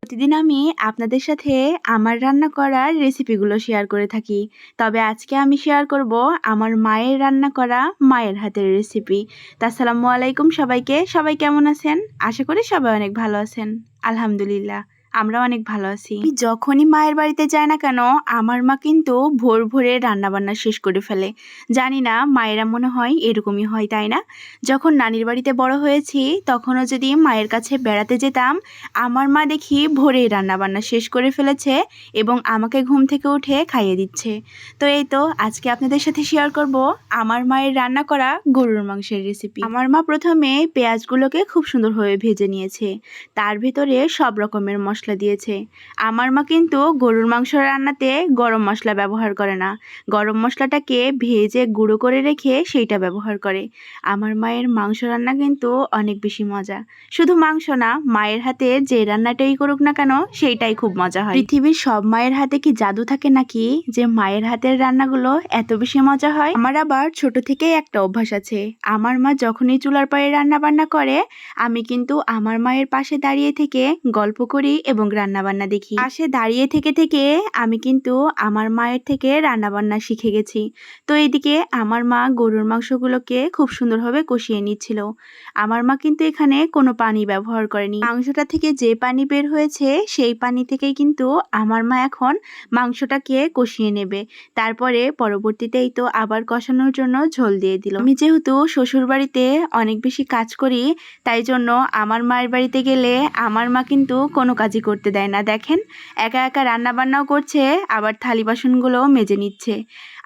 প্রতিদিন আমি আপনাদের সাথে আমার রান্না করার রেসিপিগুলো শেয়ার করে থাকি। তবে আজকে আমি শেয়ার করব আমার মায়ের রান্না করা মায়ের হাতের রেসিপি। আসসালামু আলাইকুম সবাইকে। সবাই কেমন আছেন? আশা করি সবাই অনেক ভালো আছেন। আলহামদুলিল্লাহ আমরা অনেক ভালো আছি। যখনই মায়ের বাড়িতে যায় না কেন আমার মা কিন্তু ভোর ভোরে রান্নাবান্না শেষ করে ফেলে। জানি না মায়েরা মনে হয় এরকমই হয়, তাই না? যখন নানির বাড়িতে বড় হয়েছি তখনও যদি মায়ের কাছে বেড়াতে যেতাম, আমার মা দেখি ভোরেই রান্নাবান্না শেষ করে ফেলেছে এবং আমাকে ঘুম থেকে উঠে খাইয়ে দিচ্ছে। তো এই তো আজকে আপনাদের সাথে শেয়ার করব আমার মায়ের রান্না করা গরুর মাংসের রেসিপি। আমার মা প্রথমে পেঁয়াজগুলোকে খুব সুন্দরভাবে ভেজে নিয়েছে, তার ভিতরে সব রকমের মশলা দিয়েছে। আমার মা কিন্তু গরুর মাংস রান্নাতে গরম মশলা ব্যবহার করে না, গরম মশলাটাকে ভেজে গুঁড়ো করে রেখে সেইটা ব্যবহার করে। আমার মায়ের মাংস রান্না কিন্তু অনেক বেশি মজা। শুধু মাংস না, মায়ের হাতে যে রান্নাটাই করুক না কেন সেইটাই খুব মজা হয়। পৃথিবীর সব মায়ের হাতে কি জাদু থাকে নাকি যে মায়ের হাতের রান্নাগুলো এত বেশি মজা হয়? আমার আবার ছোট থেকেই একটা অভ্যাস আছে, আমার মা যখনই চুলার পাড়ে রান্না বান্না করে আমি কিন্তু আমার মায়ের পাশে দাঁড়িয়ে থেকে গল্প করি এবং রান্না বান্না দেখি। পাশে দাঁড়িয়ে থেকে থেকে আমি কিন্তু আমার মায়ের থেকে রান্না বান্না শিখে গেছি। তো এইদিকে আমার মা গরুর মাংসগুলোকে খুব সুন্দরভাবে কষিয়ে নিচ্ছিল। আমার মা কিন্তু এখানে কোনো পানি ব্যবহার করেনি। মাংসটা থেকে যে পানি বের হয়েছে সেই পানি থেকেই কিন্তু আমার মা এখন মাংসটাকে কষিয়ে নেবে। তারপরে পরবর্তীতেই তো আবার কষানোর জন্য ঝোল দিয়ে দিল। আমি যেহেতু শ্বশুর বাড়িতে অনেক বেশি কাজ করি, তাই জন্য আমার মায়ের বাড়িতে গেলে আমার মা কিন্তু কোনো কাজই করতে দেয় না। দেখেন একা একা রান্না বান্নাও করছে, আবার থালি বাসনগুলোও মেজে নিচ্ছে।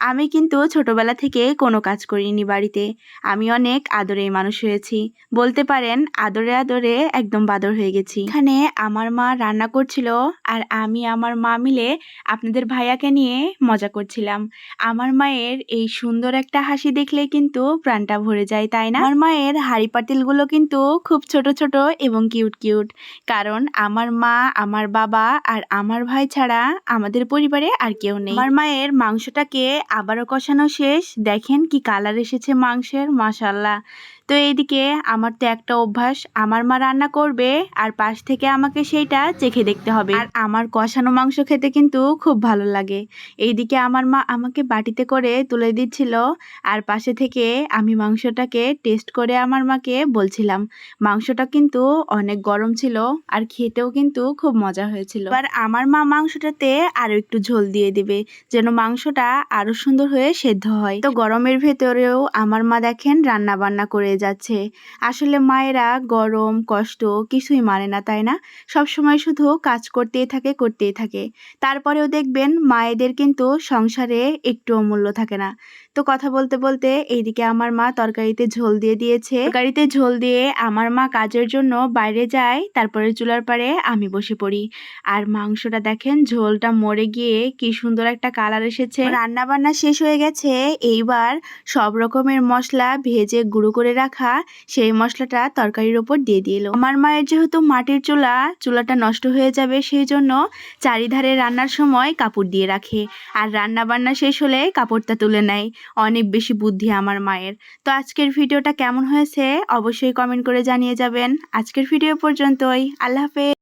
আমি কিন্তু ছোটবেলা থেকে কোনো কাজ করিনি বাড়িতে। আমি অনেক আদরেই মানুষ হয়েছি, বলতে পারেন আদরে আদরে একদম বাদর হয়ে গেছি। এখানে আমার মা রান্না করছিল আর আমি আমার মা মিলে আপনাদের ভাইয়াকে নিয়ে মজা করছিলাম। আমার মায়ের এই সুন্দর একটা হাসি দেখলে কিন্তু প্রাণটা ভরে যায়, তাই না? আমার মায়ের হাঁড়ি পাতিলগুলো কিন্তু খুব ছোট ছোট এবং কিউট কিউট, কারণ আমার মা, আমার বাবা আর আমার ভাই ছাড়া আমাদের পরিবারে আর কেউ নেই। আমার মায়ের মাংসটাকে আবারও কষানো শেষ। দেখেন কি কালার এসেছে মাংসের, মাশাআল্লাহ। তো এইদিকে আমার তো একটা অভ্যাস, আমার মা রান্না করবে আর পাশ থেকে আমাকে সেইটা চেখে দেখতে হবে। আর আমার কষানো মাংস খেতে কিন্তু খুব ভালো লাগে। এইদিকে আমার মা আমাকে বাটিতে করে তুলে দিচ্ছিল আর পাশে থেকে আমি মাংসটাকে টেস্ট করে আমার মাকে বলছিলাম। মাংসটা কিন্তু অনেক গরম ছিল আর খেতেও কিন্তু খুব মজা হয়েছিল। এবার আমার মা মাংসটাতে আরো একটু ঝোল দিয়ে দিবে যেন মাংসটা আরো সুন্দর হয়ে সেদ্ধ হয়। তো গরমের ভেতরেও আমার মা দেখেন রান্না বান্না করে যাচ্ছে। আসলে মায়েরা গরম কষ্ট কিছুই মানে না, তাই না? সব সময় শুধু কাজ করতেই থাকে। তারপরেও দেখবেন মায়েদের কিন্তু সংসারে একটু মূল্য থাকে না। তো কথা বলতে বলতে এইদিকে আমার মা তরকারিতে ঝোল দিয়ে দিয়েছে। তরকারিতে ঝোল দিয়ে আমার মা কাজের জন্য বাইরে যায়, তারপরে চুলার পাড়ে আমি বসে পড়ি। আর মাংসটা দেখেন ঝোলটা মরে গিয়ে কি সুন্দর একটা কালার এসেছে। রান্না বান্না শেষ হয়ে গেছে। এইবার সব রকমের মশলা ভেজে গুঁড়ো করে রাখা সেই মশলাটা তরকারির ওপর দিয়ে দিল। আমার মায়ের যেহেতু মাটির চুলাটা নষ্ট হয়ে যাবে সেই জন্য চারিধারে রান্নার সময় কাপড় দিয়ে রাখে, আর রান্না বান্না শেষ হলে কাপড়টা তুলে নেয়। অনেক বেশি বুদ্ধি আমার মায়ের। তো আজকের ভিডিওটা কেমন হয়েছে অবশ্যই কমেন্ট করে জানিয়ে যাবেন। আজকের ভিডিও পর্যন্তই। আল্লাহ হাফেজ।